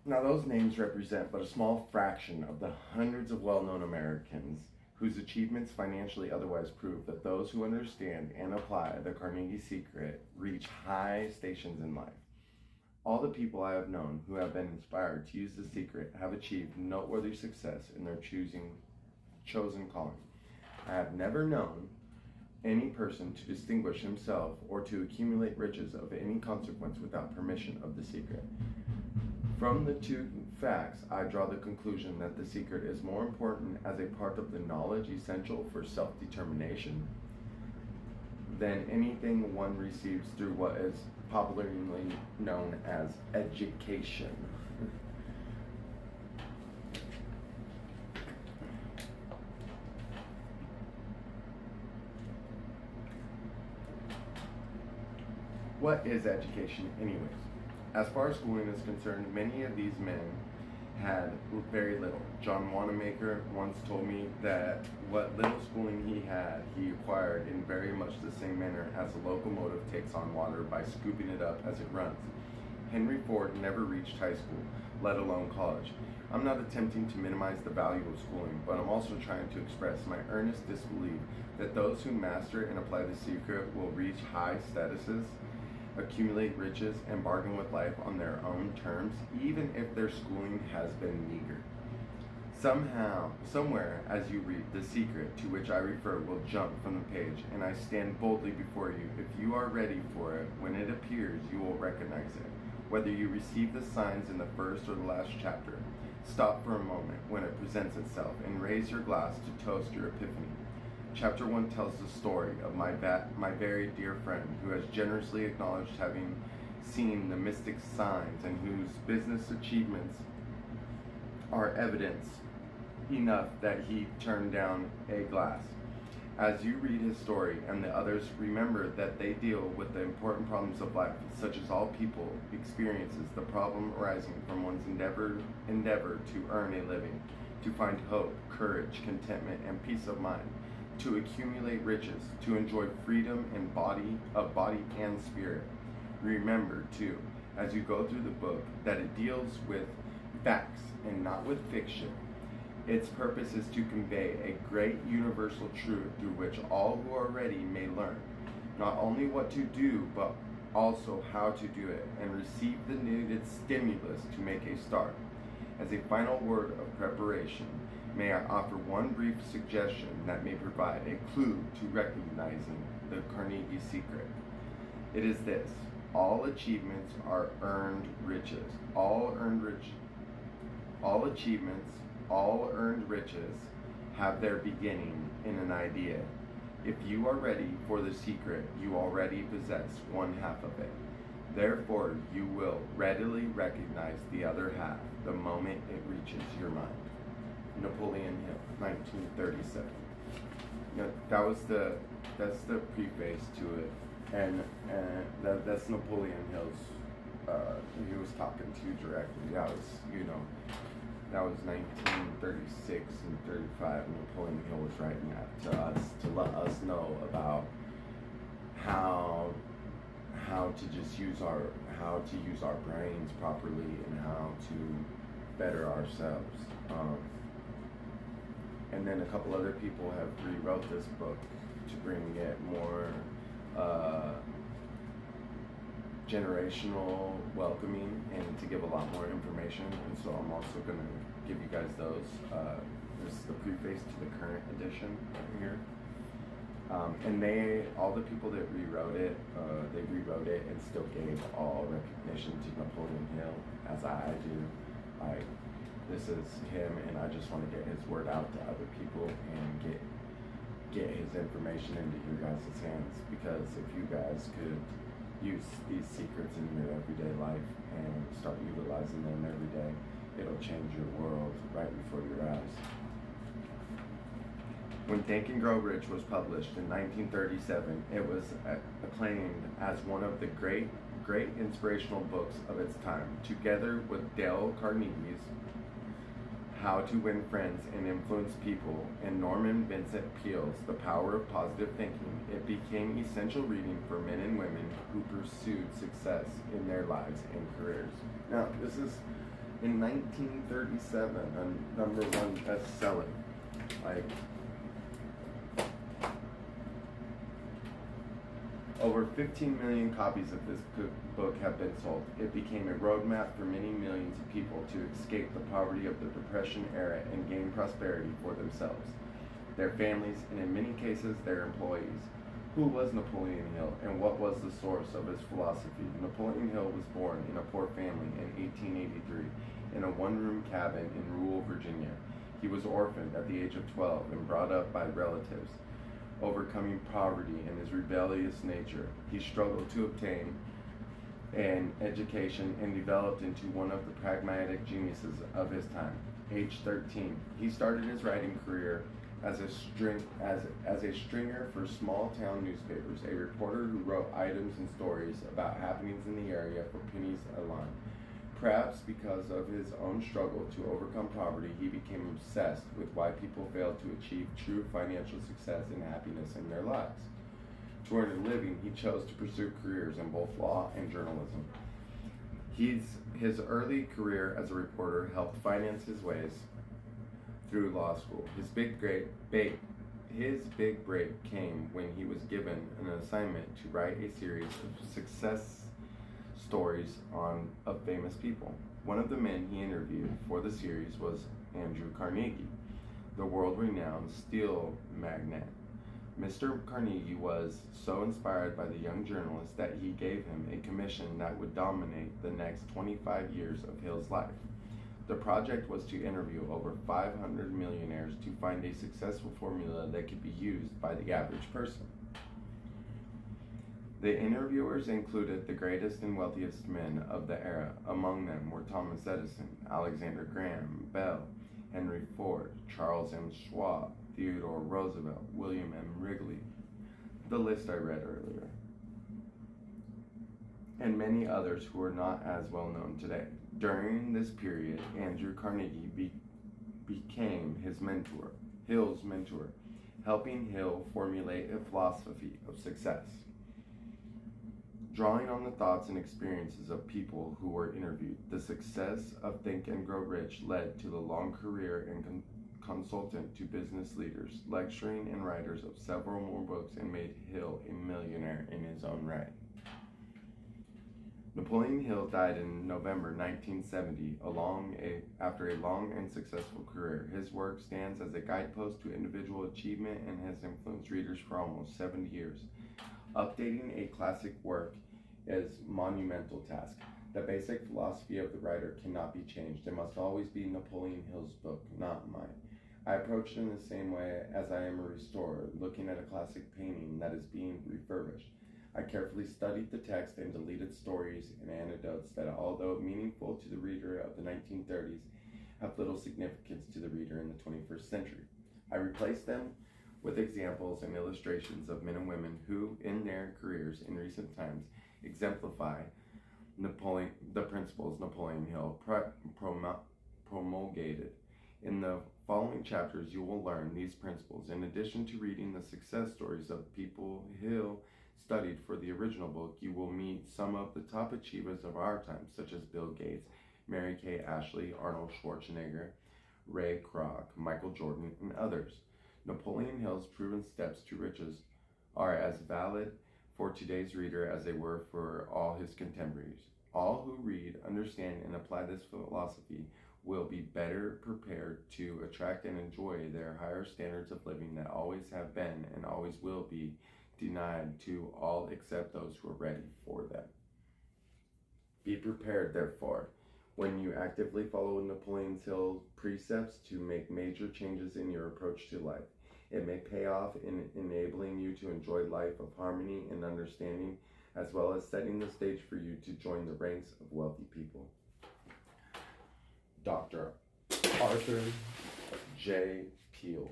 Now, those names represent but a small fraction of the hundreds of well-known Americans whose achievements, financially otherwise, prove that those who understand and apply the Carnegie secret reach high stations in life. All the people I have known who have been inspired to use the secret have achieved noteworthy success in their chosen calling. I have never known any person to distinguish himself or to accumulate riches of any consequence without permission of the secret. From the two facts, I draw the conclusion that the secret is more important as a part of the knowledge essential for self-determination than anything one receives through what is popularly known as education. What is education, anyways? As far as schooling is concerned, many of these men had very little. John Wanamaker once told me that what little schooling he had, he acquired in very much the same manner as a locomotive takes on water by scooping it up as it runs. Henry Ford never reached high school, let alone college. I'm not attempting to minimize the value of schooling, but I'm also trying to express my earnest disbelief that those who master and apply the secret will reach high statuses, accumulate riches, and bargain with life on their own terms, even if their schooling has been meager. Somehow, somewhere, as you read, the secret to which I refer will jump from the page, and I stand boldly before you. If you are ready for it, when it appears, you will recognize it. Whether you receive the signs in the first or the last chapter, stop for a moment when it presents itself, and raise your glass to toast your epiphany. Chapter 1 tells the story of my very dear friend who has generously acknowledged having seen the mystic signs and whose business achievements are evidence enough that he turned down a glass. As you read his story and the others, remember that they deal with the important problems of life, such as all people experiences the problem arising from one's endeavor to earn a living, to find hope, courage, contentment, and peace of mind, to accumulate riches, to enjoy freedom of body and spirit. Remember, too, as you go through the book, that it deals with facts and not with fiction. Its purpose is to convey a great universal truth through which all who are ready may learn, not only what to do, but also how to do it, and receive the needed stimulus to make a start. As a final word of preparation, may I offer one brief suggestion that may provide a clue to recognizing the Carnegie secret. It is this: all achievements are earned riches. All achievements, all earned riches have their beginning in an idea. If you are ready for the secret, you already possess one half of it. Therefore, you will readily recognize the other half the moment it reaches your mind. Napoleon Hill, 1937. That's the preface to it, and that's Napoleon Hill's. He was talking to you directly. That was 1936 and 35. And Napoleon Hill was writing that to us to let us know about how to use our brains properly and how to better ourselves. And then a couple other people have rewrote this book to bring it more generational welcoming and to give a lot more information. And so I'm also going to give you guys those. This is the preface to the current edition right here. And all the people that rewrote it, they rewrote it and still gave all recognition to Napoleon Hill, as I do. This is him, and I just want to get his word out to other people and get his information into your guys' hands, because if you guys could use these secrets in your everyday life and start utilizing them every day, it'll change your world right before your eyes. When Think and Grow Rich was published in 1937, it was acclaimed as one of the great inspirational books of its time. Together with Dale Carnegie's How to Win Friends and Influence People and Norman Vincent Peale's The Power of Positive Thinking, it became essential reading for men and women who pursued success in their lives and careers. Now, this is In 1937, a #1 bestseller. Like, over 15 million copies of this book have been sold. It became a roadmap for many millions of people to escape the poverty of the Depression era and gain prosperity for themselves, their families, and in many cases, their employees. Who was Napoleon Hill, and what was the source of his philosophy? Napoleon Hill was born in a poor family in 1883 in a one-room cabin in rural Virginia. He was orphaned at the age of 12 and brought up by relatives. Overcoming poverty and his rebellious nature, he struggled to obtain an education and developed into one of the pragmatic geniuses of his time. Age 13, he started his writing career as a stringer for small town newspapers, a reporter who wrote items and stories about happenings in the area for pennies a line. Perhaps because of his own struggle to overcome poverty, he became obsessed with why people failed to achieve true financial success and happiness in their lives. To earn a living, he chose to pursue careers in both law and journalism. His early career as a reporter helped finance his ways through law school. His big break came when he was given an assignment to write a series of success stories of famous people. One of the men he interviewed for the series was Andrew Carnegie, the world-renowned steel magnate. Mr. Carnegie was so inspired by the young journalist that he gave him a commission that would dominate the next 25 years of Hill's life. The project was to interview over 500 millionaires to find a successful formula that could be used by the average person. The interviewers included the greatest and wealthiest men of the era. Among them were Thomas Edison, Alexander Graham Bell, Henry Ford, Charles M. Schwab, Theodore Roosevelt, William M. Wrigley, the list I read earlier, and many others who are not as well known today. During this period, Andrew Carnegie became Hill's mentor, helping Hill formulate a philosophy of success. Drawing on the thoughts and experiences of people who were interviewed, the success of Think and Grow Rich led to the long career and consultant to business leaders, lecturing and writers of several more books, and made Hill a millionaire in his own right. Napoleon Hill died in November 1970 after a long and successful career. His work stands as a guidepost to individual achievement and has influenced readers for almost 70 years. Updating a classic work is a monumental task. The basic philosophy of the writer cannot be changed. It must always be Napoleon Hill's book, not mine. I approach it in the same way as I am a restorer, looking at a classic painting that is being refurbished. I carefully studied the text and deleted stories and anecdotes that, although meaningful to the reader of the 1930s, have little significance to the reader in the 21st century. I replaced them with examples and illustrations of men and women who, in their careers in recent times, exemplify the principles Napoleon Hill promulgated. In the following chapters, you will learn these principles. In addition to reading the success stories of people Hill studied for the original book, you will meet some of the top achievers of our time, such as Bill Gates, Mary Kay Ashley, Arnold Schwarzenegger, Ray Kroc, Michael Jordan, and others. Napoleon Hill's proven steps to riches are as valid for today's reader as they were for all his contemporaries. All who read, understand, and apply this philosophy will be better prepared to attract and enjoy their higher standards of living that always have been and always will be denied to all except those who are ready for them. Be prepared, therefore, when you actively follow Napoleon Hill's precepts to make major changes in your approach to life. It may pay off in enabling you to enjoy life of harmony and understanding, as well as setting the stage for you to join the ranks of wealthy people. Dr. Arthur J. Peel.